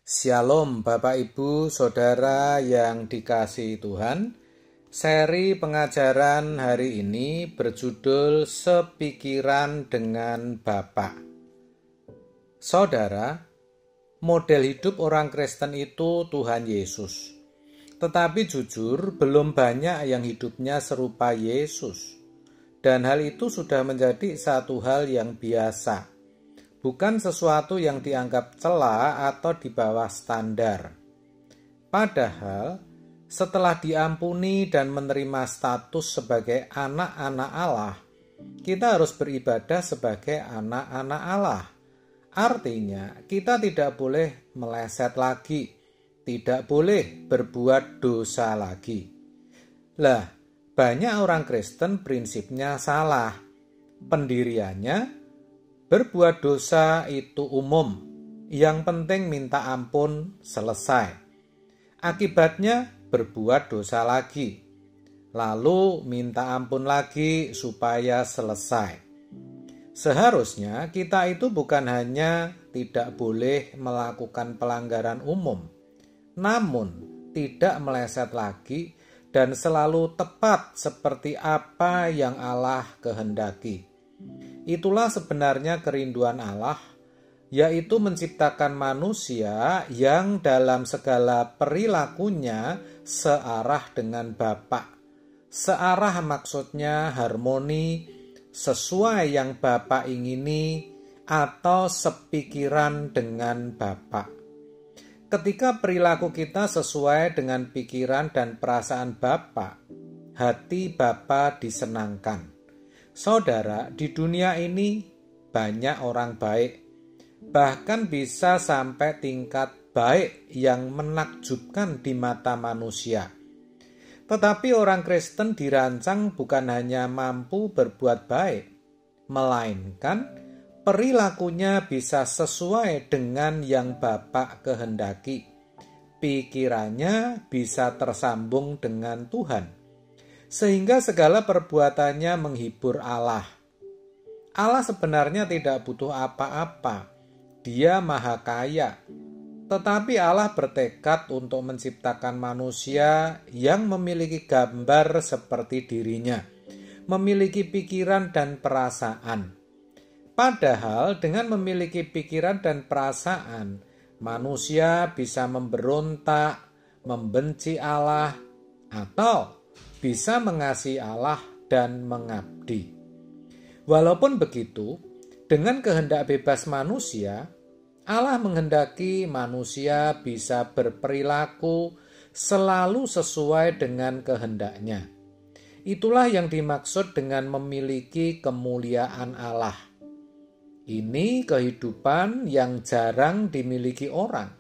Shalom Bapak Ibu Saudara yang dikasihi Tuhan. Seri pengajaran hari ini berjudul Sepikiran dengan Bapa. Saudara, model hidup orang Kristen itu Tuhan Yesus. Tetapi jujur belum banyak yang hidupnya serupa Yesus. Dan hal itu sudah menjadi satu hal yang biasa. Bukan sesuatu yang dianggap cela atau di bawah standar. Padahal, setelah diampuni dan menerima status sebagai anak-anak Allah, kita harus beribadah sebagai anak-anak Allah. Artinya, kita tidak boleh meleset lagi, tidak boleh berbuat dosa lagi. Lah, banyak orang Kristen prinsipnya salah. Pendiriannya, berbuat dosa itu umum, yang penting minta ampun selesai. Akibatnya berbuat dosa lagi, lalu minta ampun lagi supaya selesai. Seharusnya kita itu bukan hanya tidak boleh melakukan pelanggaran umum, namun tidak meleset lagi dan selalu tepat seperti apa yang Allah kehendaki. Itulah sebenarnya kerinduan Allah, yaitu menciptakan manusia yang dalam segala perilakunya searah dengan Bapa. Searah maksudnya harmoni, sesuai yang Bapa ingini, atau sepikiran dengan Bapa. Ketika perilaku kita sesuai dengan pikiran dan perasaan Bapa, hati Bapa disenangkan. Saudara, di dunia ini banyak orang baik, bahkan bisa sampai tingkat baik yang menakjubkan di mata manusia. Tetapi orang Kristen dirancang bukan hanya mampu berbuat baik, melainkan perilakunya bisa sesuai dengan yang Bapa kehendaki. Pikirannya bisa tersambung dengan Tuhan, sehingga segala perbuatannya menghibur Allah. Allah sebenarnya tidak butuh apa-apa. Dia maha kaya. Tetapi Allah bertekad untuk menciptakan manusia yang memiliki gambar seperti dirinya, memiliki pikiran dan perasaan. Padahal dengan memiliki pikiran dan perasaan, manusia bisa memberontak, membenci Allah, atau bisa mengasihi Allah dan mengabdi. Walaupun begitu, dengan kehendak bebas manusia, Allah menghendaki manusia bisa berperilaku selalu sesuai dengan kehendaknya. Itulah yang dimaksud dengan memiliki kemuliaan Allah. Ini kehidupan yang jarang dimiliki orang.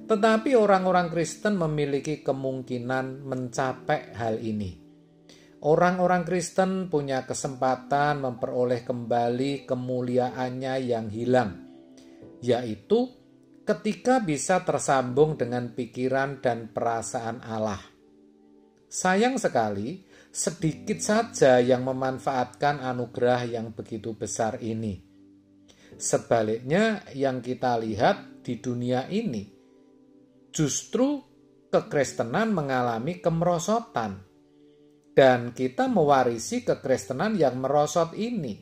Tetapi orang-orang Kristen memiliki kemungkinan mencapai hal ini. Orang-orang Kristen punya kesempatan memperoleh kembali kemuliaannya yang hilang, yaitu ketika bisa tersambung dengan pikiran dan perasaan Allah. Sayang sekali, sedikit saja yang memanfaatkan anugerah yang begitu besar ini. Sebaliknya, yang kita lihat di dunia ini, justru kekristenan mengalami kemerosotan, dan kita mewarisi kekristenan yang merosot ini.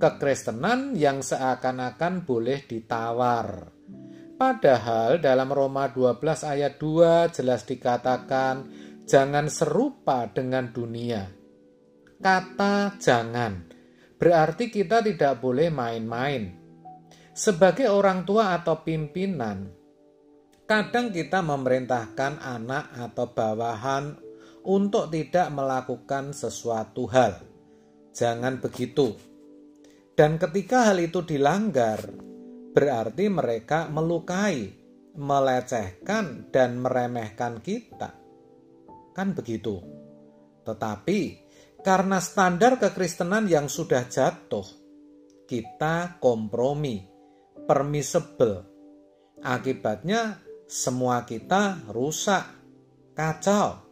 Kekristenan yang seakan-akan boleh ditawar. Padahal dalam Roma 12 ayat 2 jelas dikatakan, jangan serupa dengan dunia. Kata jangan berarti kita tidak boleh main-main. Sebagai orang tua atau pimpinan, kadang kita memerintahkan anak atau bawahan untuk tidak melakukan sesuatu hal. Jangan begitu. Dan ketika hal itu dilanggar, berarti mereka melukai, melecehkan, dan meremehkan kita. Kan begitu. Tetapi karena standar kekristenan yang sudah jatuh, kita kompromi, permissible. Akibatnya semua kita rusak, kacau.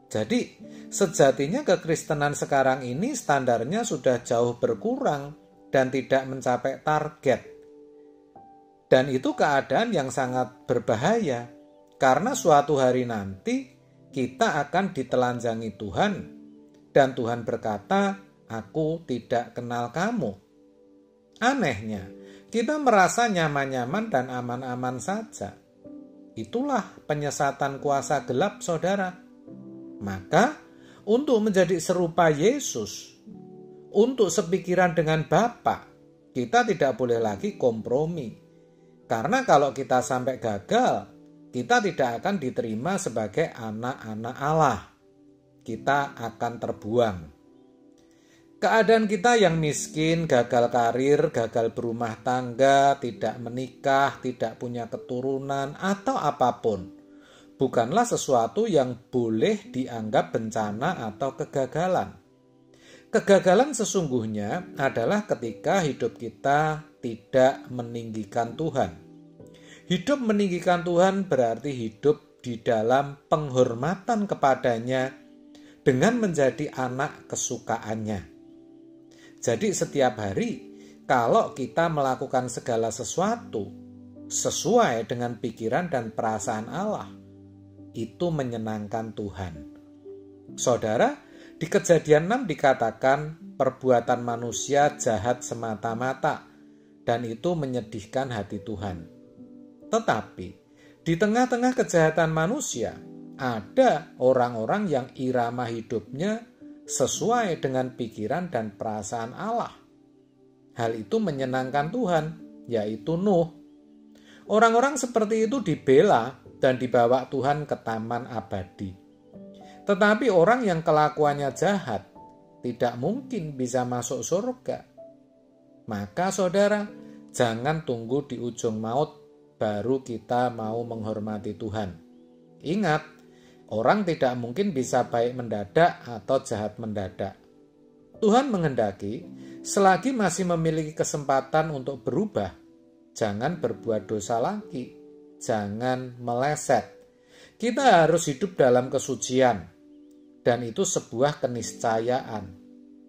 Jadi, sejatinya kekristenan sekarang ini standarnya sudah jauh berkurang dan tidak mencapai target. Dan itu keadaan yang sangat berbahaya, karena suatu hari nanti kita akan ditelanjangi Tuhan, dan Tuhan berkata, "Aku tidak kenal kamu." Anehnya, kita merasa nyaman-nyaman dan aman-aman saja. Itulah penyesatan kuasa gelap, saudara. Maka, untuk menjadi serupa Yesus, untuk sepikiran dengan Bapa, kita tidak boleh lagi kompromi. Karena kalau kita sampai gagal, kita tidak akan diterima sebagai anak-anak Allah. Kita akan terbuang. Keadaan kita yang miskin, gagal karir, gagal berumah tangga, tidak menikah, tidak punya keturunan, atau apapun, bukanlah sesuatu yang boleh dianggap bencana atau kegagalan. Kegagalan sesungguhnya adalah ketika hidup kita tidak meninggikan Tuhan. Hidup meninggikan Tuhan berarti hidup di dalam penghormatan kepadanya dengan menjadi anak kesukaannya. Jadi setiap hari, kalau kita melakukan segala sesuatu sesuai dengan pikiran dan perasaan Allah, itu menyenangkan Tuhan. Saudara, di Kejadian 6 dikatakan perbuatan manusia jahat semata-mata, dan itu menyedihkan hati Tuhan. Tetapi, di tengah-tengah kejahatan manusia, ada orang-orang yang irama hidupnya sesuai dengan pikiran dan perasaan Allah. Hal itu menyenangkan Tuhan, yaitu Nuh. Orang-orang seperti itu dibela dan dibawa Tuhan ke taman abadi. Tetapi orang yang kelakuannya jahat tidak mungkin bisa masuk surga. Maka saudara, jangan tunggu di ujung maut baru kita mau menghormati Tuhan. Ingat, orang tidak mungkin bisa baik mendadak atau jahat mendadak. Tuhan menghendaki, selagi masih memiliki kesempatan untuk berubah, jangan berbuat dosa lagi, jangan meleset. Kita harus hidup dalam kesucian, dan itu sebuah keniscayaan.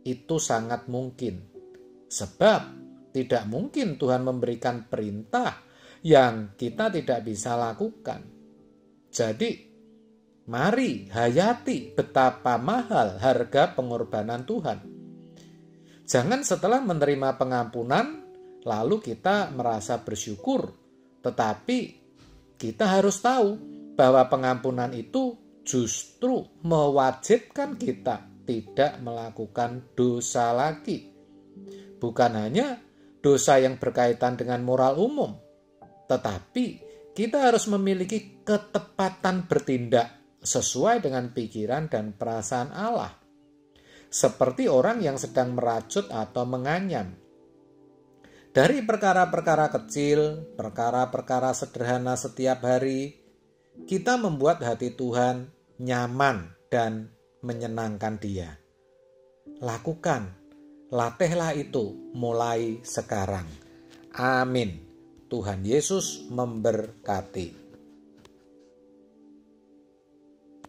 Itu sangat mungkin. Sebab tidak mungkin Tuhan memberikan perintah yang kita tidak bisa lakukan. Jadi, mari hayati betapa mahal harga pengorbanan Tuhan. Jangan setelah menerima pengampunan, lalu kita merasa bersyukur. Tetapi kita harus tahu bahwa pengampunan itu justru mewajibkan kita tidak melakukan dosa lagi. Bukan hanya dosa yang berkaitan dengan moral umum, tetapi kita harus memiliki ketepatan bertindak sesuai dengan pikiran dan perasaan Allah. Seperti orang yang sedang merajut atau menganyam. Dari perkara-perkara kecil, perkara-perkara sederhana setiap hari, kita membuat hati Tuhan nyaman dan menyenangkan Dia. Lakukan, latihlah itu mulai sekarang. Amin. Tuhan Yesus memberkati.